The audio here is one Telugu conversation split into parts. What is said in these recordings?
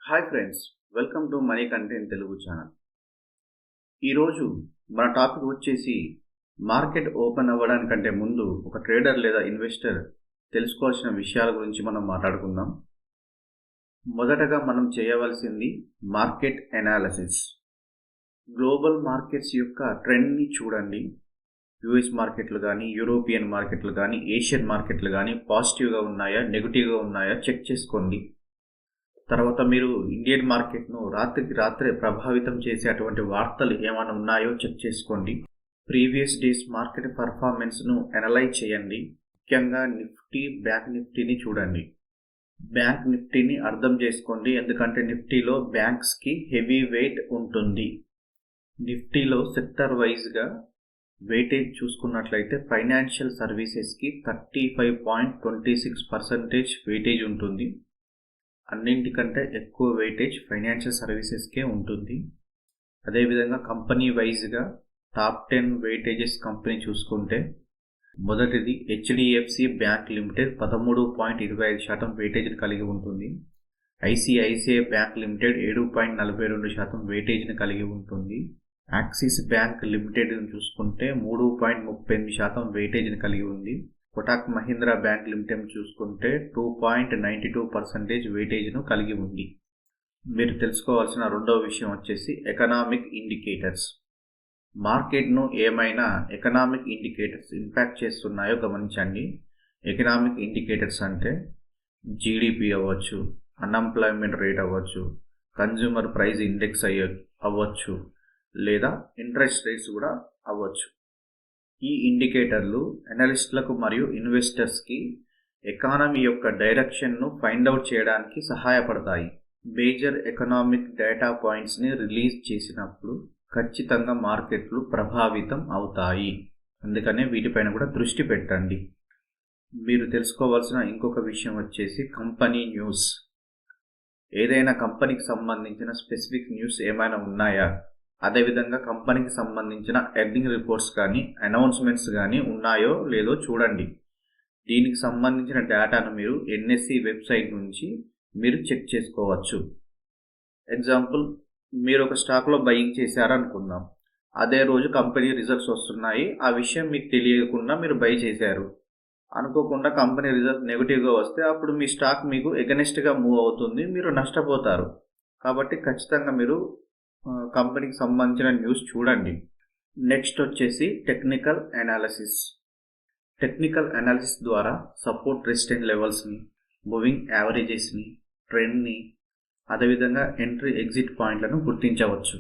Hi friends, welcome to money content Telugu channel. ఈరోజు మన టాపిక్ వచ్చేసి మార్కెట్ ఓపెన్ అవ్వడానికంటే ముందు ఒక ట్రేడర్ లేదా ఇన్వెస్టర్ తెలుసుకోవాల్సిన విషయాల గురించి మనం మాట్లాడుకుందాం. మొదటగా మనం చేయవలసింది మార్కెట్ అనాలిసిస్. గ్లోబల్ మార్కెట్స్ యొక్క ట్రెండ్ని చూడండి. యుఎస్ మార్కెట్లు కానీ, యూరోపియన్ మార్కెట్లు కానీ, ఏషియన్ మార్కెట్లు కానీ పాజిటివ్గా ఉన్నాయా, నెగిటివ్గా ఉన్నాయా చెక్ చేసుకోండి. తర్వాత మీరు ఇండియన్ మార్కెట్ను రాత్రికి రాత్రే ప్రభావితం చేసేటువంటి వార్తలు ఏమైనా ఉన్నాయో చెక్ చేసుకోండి. ప్రీవియస్ డేస్ మార్కెట్ పర్ఫార్మెన్స్ను అనలైజ్ చేయండి. ముఖ్యంగా నిఫ్టీ, బ్యాంక్ నిఫ్టీని చూడండి. బ్యాంక్ నిఫ్టీని అర్థం చేసుకోండి, ఎందుకంటే నిఫ్టీలో బ్యాంక్స్కి హెవీ వెయిట్ ఉంటుంది. నిఫ్టీలో సెక్టర్ వైజ్గా వెయిటేజ్ చూసుకున్నట్లయితే ఫైనాన్షియల్ సర్వీసెస్కి 35.26% వెయిటేజ్ ఉంటుంది. అన్నింటికంటే ఎక్కువ వెయిటేజ్ ఫైనాన్షియల్ సర్వీసెస్కే ఉంటుంది. అదేవిధంగా కంపెనీ వైజ్గా టాప్ 10 వెయిటేజెస్ కంపెనీ చూసుకుంటే మొదటిది హెచ్డిఎఫ్సి బ్యాంక్ లిమిటెడ్ 13.25% వెయిటేజ్ని కలిగి ఉంటుంది. ఐసిఐసిఐ బ్యాంక్ లిమిటెడ్ 7.42% వెయిటేజ్ని కలిగి ఉంటుంది. యాక్సిస్ బ్యాంక్ లిమిటెడ్ని చూసుకుంటే 3.38% వెయిటేజ్ని కలిగి ఉంది. కోటక్ మహీంద్రా బ్యాంక్ లిమిటెడ్ చూసుకుంటే 2.92% వెయిటేజ్ను కలిగి ఉంది. మీరు తెలుసుకోవాల్సిన రెండవ విషయం వచ్చేసి ఎకనామిక్ ఇండికేటర్స్. మార్కెట్ను ఏమైనా ఎకనామిక్ ఇండికేటర్స్ ఇంపాక్ట్ చేస్తున్నాయో గమనించండి. ఎకనామిక్ ఇండికేటర్స్ అంటే జీడిపి అవ్వచ్చు, అన్ఎంప్లాయ్మెంట్ రేట్ అవ్వచ్చు, కన్జ్యూమర్ ప్రైస్ ఇండెక్స్ అవ్వచ్చు, లేదా ఇంట్రెస్ట్ రేట్స్ కూడా అవ్వచ్చు. ఈ ఇండికేటర్లు అనలిస్టులకు మరియు ఇన్వెస్టర్స్కి ఎకానమీ యొక్క డైరెక్షన్ను ఫైండ్ అవుట్ చేయడానికి సహాయపడతాయి. మేజర్ ఎకనామిక్ డేటా పాయింట్స్ని రిలీజ్ చేసినప్పుడు ఖచ్చితంగా మార్కెట్లు ప్రభావితం అవుతాయి. అందుకనే వీటిపైన కూడా దృష్టి పెట్టండి. మీరు తెలుసుకోవాల్సిన ఇంకొక విషయం వచ్చేసి కంపెనీ న్యూస్. ఏదైనా కంపెనీకి సంబంధించిన స్పెసిఫిక్ న్యూస్ ఏమైనా ఉన్నాయా, అదేవిధంగా కంపెనీకి సంబంధించిన ఎర్నింగ్ రిపోర్ట్స్ కానీ, అనౌన్స్మెంట్స్ కానీ ఉన్నాయో లేదో చూడండి. దీనికి సంబంధించిన డేటాను మీరు ఎన్ఎస్సి వెబ్సైట్ నుంచి మీరు చెక్ చేసుకోవచ్చు. ఎగ్జాంపుల్, మీరు ఒక స్టాక్లో బయింగ్ చేశారనుకుందాం. అదే రోజు కంపెనీ రిజల్ట్స్ వస్తున్నాయి. ఆ విషయం మీకు తెలియకుండా మీరు బై చేశారు. అనుకోకుండా కంపెనీ రిజల్ట్ నెగిటివ్గా వస్తే అప్పుడు మీ స్టాక్ మీకు ఎగనెస్ట్గా మూవ్ అవుతుంది, మీరు నష్టపోతారు. కాబట్టి ఖచ్చితంగా మీరు కంపెనీకి సంబంధించిన న్యూస్ చూడండి. నెక్స్ట్ వచ్చేసి టెక్నికల్ అనాలిసిస్. టెక్నికల్ అనాలిసిస్ ద్వారా సపోర్ట్ రెసిస్టెన్స్ లెవెల్స్ని, మూవింగ్ యావరేజెస్ని, ట్రెండ్ని, అదేవిధంగా ఎంట్రీ ఎగ్జిట్ పాయింట్లను గుర్తించవచ్చు.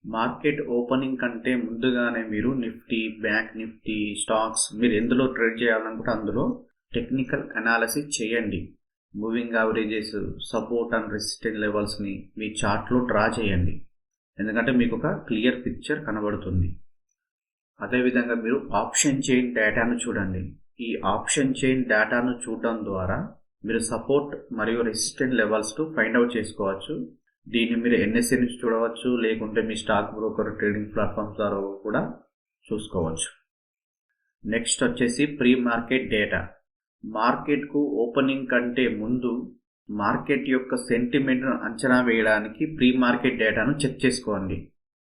మార్కెట్ ఓపెనింగ్ కంటే ముందుగానే మీరు నిఫ్టీ, బ్యాంక్ నిఫ్టీ, స్టాక్స్ మీరు ఎందులో ట్రేడ్ చేయాలనుకుంటే అందులో టెక్నికల్ అనాలిసిస్ చేయండి. Moving averages, support and resistance లెవెల్స్ని మీ చార్ట్లో డ్రా చేయండి, ఎందుకంటే మీకు ఒక క్లియర్ పిక్చర్ కనబడుతుంది. అదేవిధంగా మీరు ఆప్షన్ చైన్ డేటాను చూడండి. ఈ ఆప్షన్ చైన్ డేటాను చూడడం ద్వారా మీరు సపోర్ట్ మరియు రెసిస్టెన్స్ లెవెల్స్ ఫైండ్ అవుట్ చేసుకోవచ్చు. దీన్ని మీరు ఎన్ఎస్సి నుంచి చూడవచ్చు, లేకుంటే మీ స్టాక్ బ్రోకర్ ట్రేడింగ్ ప్లాట్ఫామ్స్ ద్వారా కూడా చూసుకోవచ్చు. నెక్స్ట్ వచ్చేసి ప్రీ మార్కెట్ డేటా. మార్కెట్కు ఓపెనింగ్ కంటే ముందు మార్కెట్ యొక్క సెంటిమెంట్ను అంచనా వేయడానికి ప్రీ మార్కెట్ డేటాను చెక్ చేసుకోండి.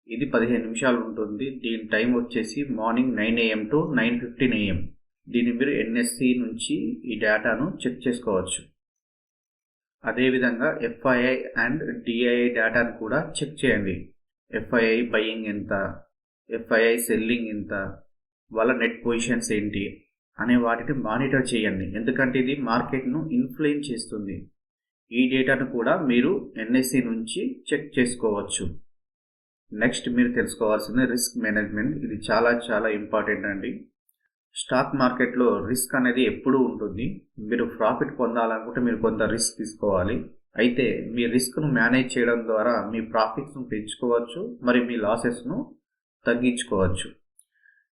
ఇది 15 నిమిషాలు ఉంటుంది. దీని టైం వచ్చేసి మార్నింగ్ 9 AM to 9:15 AM. దీన్ని మీరు ఎన్ఎస్సి నుంచి ఈ డేటాను చెక్ చేసుకోవచ్చు. అదేవిధంగా ఎఫ్ఐఐ అండ్ డిఐఐ డేటాను కూడా చెక్ చేయండి. ఎఫ్ఐఐ బయింగ్ ఎంత, ఎఫ్ఐఐ సెల్లింగ్ ఎంత, వాళ్ళ నెట్ పొజిషన్స్ ఏంటి అనే వాటిని మానిటర్ చేయండి, ఎందుకంటే ఇది మార్కెట్ను ఇన్ఫ్లుయెన్స్ చేస్తుంది. ఈ డేటాను కూడా మీరు ఎన్ఎస్సి నుంచి చెక్ చేసుకోవచ్చు. నెక్స్ట్ మీరు తెలుసుకోవాల్సింది రిస్క్ మేనేజ్మెంట్. ఇది చాలా చాలా ఇంపార్టెంట్ అండి. స్టాక్ మార్కెట్లో రిస్క్ అనేది ఎప్పుడూ ఉంటుంది. మీరు ప్రాఫిట్ పొందాలనుకుంటే మీరు కొంత రిస్క్ తీసుకోవాలి. అయితే మీ రిస్క్ను మేనేజ్ చేయడం ద్వారా మీ ప్రాఫిట్స్ను పెంచుకోవచ్చు, మరి మీ లాసెస్ను తగ్గించుకోవచ్చు.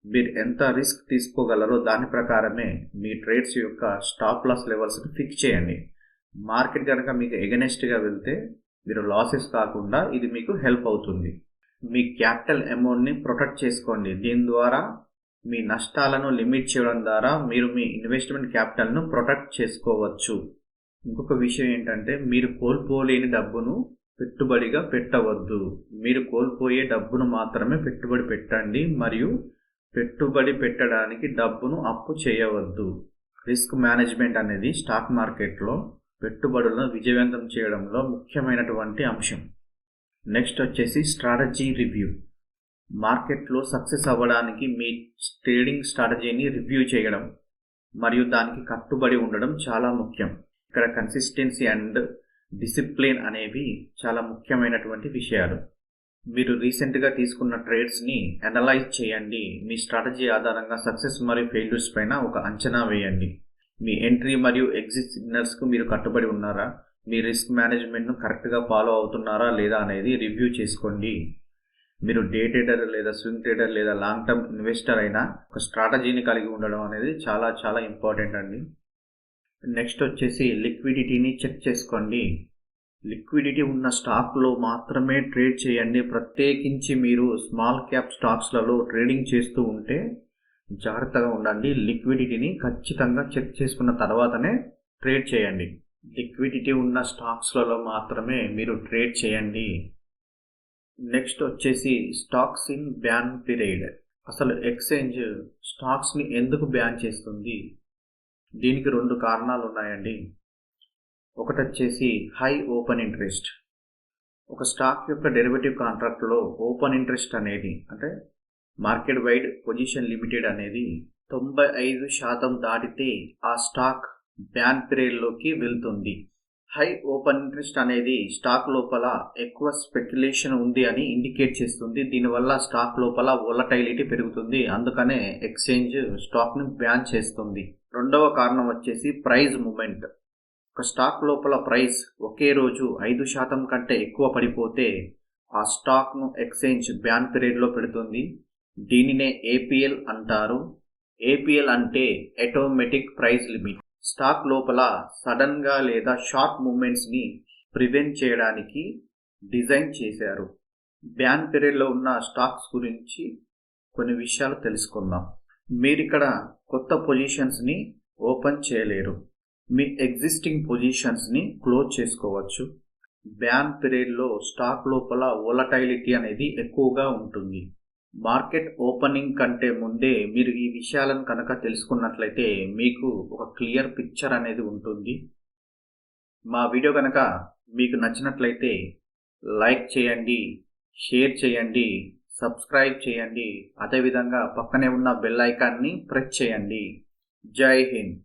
మీరు ఎంత రిస్క్ తీసుకోగలరో దాని ప్రకారమే మీ ట్రేడ్స్ యొక్క స్టాప్ లాస్ లెవెల్స్ని ఫిక్స్ చేయండి. మార్కెట్ కనుక మీకు ఎగనెస్ట్గా వెళ్తే మీరు లాసెస్ కాకుండా ఇది మీకు హెల్ప్ అవుతుంది. మీ క్యాపిటల్ అమౌంట్ని ప్రొటెక్ట్ చేసుకోండి. దీని ద్వారా మీ నష్టాలను లిమిట్ చేయడం ద్వారా మీరు మీ ఇన్వెస్ట్మెంట్ క్యాపిటల్ను ప్రొటెక్ట్ చేసుకోవచ్చు. ఇంకొక విషయం ఏంటంటే మీరు కోల్పోలేని డబ్బును పెట్టుబడిగా పెట్టవద్దు. మీరు కోల్పోయే డబ్బును మాత్రమే పెట్టుబడి పెట్టండి మరియు పెట్టుబడి పెట్టడానికి డబ్బును అప్పు చేయవద్దు. రిస్క్ మేనేజ్మెంట్ అనేది స్టాక్ మార్కెట్లో పెట్టుబడులను విజయవంతం చేయడంలో ముఖ్యమైనటువంటి అంశం. నెక్స్ట్ వచ్చేసి స్ట్రాటజీ రివ్యూ. మార్కెట్లో సక్సెస్ అవ్వడానికి మీ ట్రేడింగ్ స్ట్రాటజీని రివ్యూ చేయడం మరియు దానికి కట్టుబడి ఉండడం చాలా ముఖ్యం. ఇక్కడ కన్సిస్టెన్సీ అండ్ డిసిప్లిన్ అనేవి చాలా ముఖ్యమైనటువంటి విషయాలు. మీరు రీసెంట్గా తీసుకున్న ట్రేడ్స్ని అనలైజ్ చేయండి. మీ స్ట్రాటజీ ఆధారంగా సక్సెస్ మరియు ఫెయిల్యూర్స్ పైన ఒక అంచనా వేయండి. మీ ఎంట్రీ మరియు ఎగ్జిట్ సిగ్నల్స్కు మీరు కట్టుబడి ఉన్నారా, మీ రిస్క్ మేనేజ్మెంట్ను కరెక్ట్గా ఫాలో అవుతున్నారా లేదా అనేది రివ్యూ చేసుకోండి. మీరు డే ట్రేడర్ లేదా స్వింగ్ ట్రేడర్ లేదా లాంగ్ టర్మ్ ఇన్వెస్టర్ అయినా ఒక స్ట్రాటజీని కలిగి ఉండడం అనేది చాలా చాలా ఇంపార్టెంట్ అండి. నెక్స్ట్ వచ్చేసి లిక్విడిటీని చెక్ చేసుకోండి. లిక్విడిటీ ఉన్న స్టాక్లో మాత్రమే ట్రేడ్ చేయండి. ప్రత్యేకించి మీరు స్మాల్ క్యాప్ స్టాక్స్లలో ట్రేడింగ్ చేస్తూ ఉంటే జాగ్రత్తగా ఉండండి. లిక్విడిటీని ఖచ్చితంగా చెక్ చేసుకున్న తర్వాతనే ట్రేడ్ చేయండి. లిక్విడిటీ ఉన్న స్టాక్స్లలో మాత్రమే మీరు ట్రేడ్ చేయండి. నెక్స్ట్ వచ్చేసి స్టాక్స్ ఇన్ బ్యాన్ పీరియడ్. అసలు ఎక్స్చేంజ్ స్టాక్స్ని ఎందుకు బ్యాన్ చేస్తుంది? దీనికి 2 కారణాలు ఉన్నాయండి. ఒకటి వచ్చేసి హై ఓపెన్ ఇంట్రెస్ట్. ఒక స్టాక్ యొక్క డెరివేటివ్ కాంట్రాక్ట్లో ఓపెన్ ఇంట్రెస్ట్ అనేది అంటే మార్కెట్ వైడ్ పొజిషన్ లిమిటెడ్ అనేది 95% దాటితే ఆ స్టాక్ బ్యాన్ పీరియడ్లోకి వెళ్తుంది. హై ఓపెన్ ఇంట్రెస్ట్ అనేది స్టాక్ లోపల ఎక్కువ స్పెక్యులేషన్ ఉంది అని ఇండికేట్ చేస్తుంది. దీనివల్ల స్టాక్ లోపల వోలటైలిటీ పెరుగుతుంది. అందుకనే ఎక్స్చేంజ్ స్టాక్ని బ్యాన్ చేస్తుంది. రెండవ కారణం వచ్చేసి ప్రైస్ మూమెంట్. ఒక స్టాక్ లోపల ప్రైస్ ఒకే రోజు 5% కంటే ఎక్కువ పడిపోతే ఆ స్టాక్ను ఎక్స్చేంజ్ బ్యాన్ పీరియడ్లో పెడుతుంది. దీనినే ఏపీఎల్ అంటారు. ఏపీఎల్ అంటే ఆటోమేటిక్ ప్రైస్ లిమిట్. స్టాక్ లోపల సడన్గా లేదా షార్ట్ మూమెంట్స్ని ప్రివెంట్ చేయడానికి డిజైన్ చేశారు. బ్యాన్ పీరియడ్లో ఉన్న స్టాక్స్ గురించి కొన్ని విషయాలు తెలుసుకుందాం. మీరు ఇక్కడ కొత్త పొజిషన్స్ని ఓపెన్ చేయలేరు. మీ ఎగ్జిస్టింగ్ పొజిషన్స్ని క్లోజ్ చేసుకోవచ్చు. బ్యాన్ పీరియడ్లో స్టాక్ లోపల వోలటైలిటీ అనేది ఎక్కువగా ఉంటుంది. మార్కెట్ ఓపెనింగ్ కంటే ముందే మీరు ఈ విషయాలను కనుక తెలుసుకున్నట్లయితే మీకు ఒక క్లియర్ పిక్చర్ అనేది ఉంటుంది. మా వీడియో కనుక మీకు నచ్చినట్లయితే లైక్ చేయండి, షేర్ చేయండి, సబ్స్క్రైబ్ చేయండి. అదేవిధంగా పక్కనే ఉన్న బెల్ ఐకాన్ని ప్రెస్ చేయండి. జై హింద్.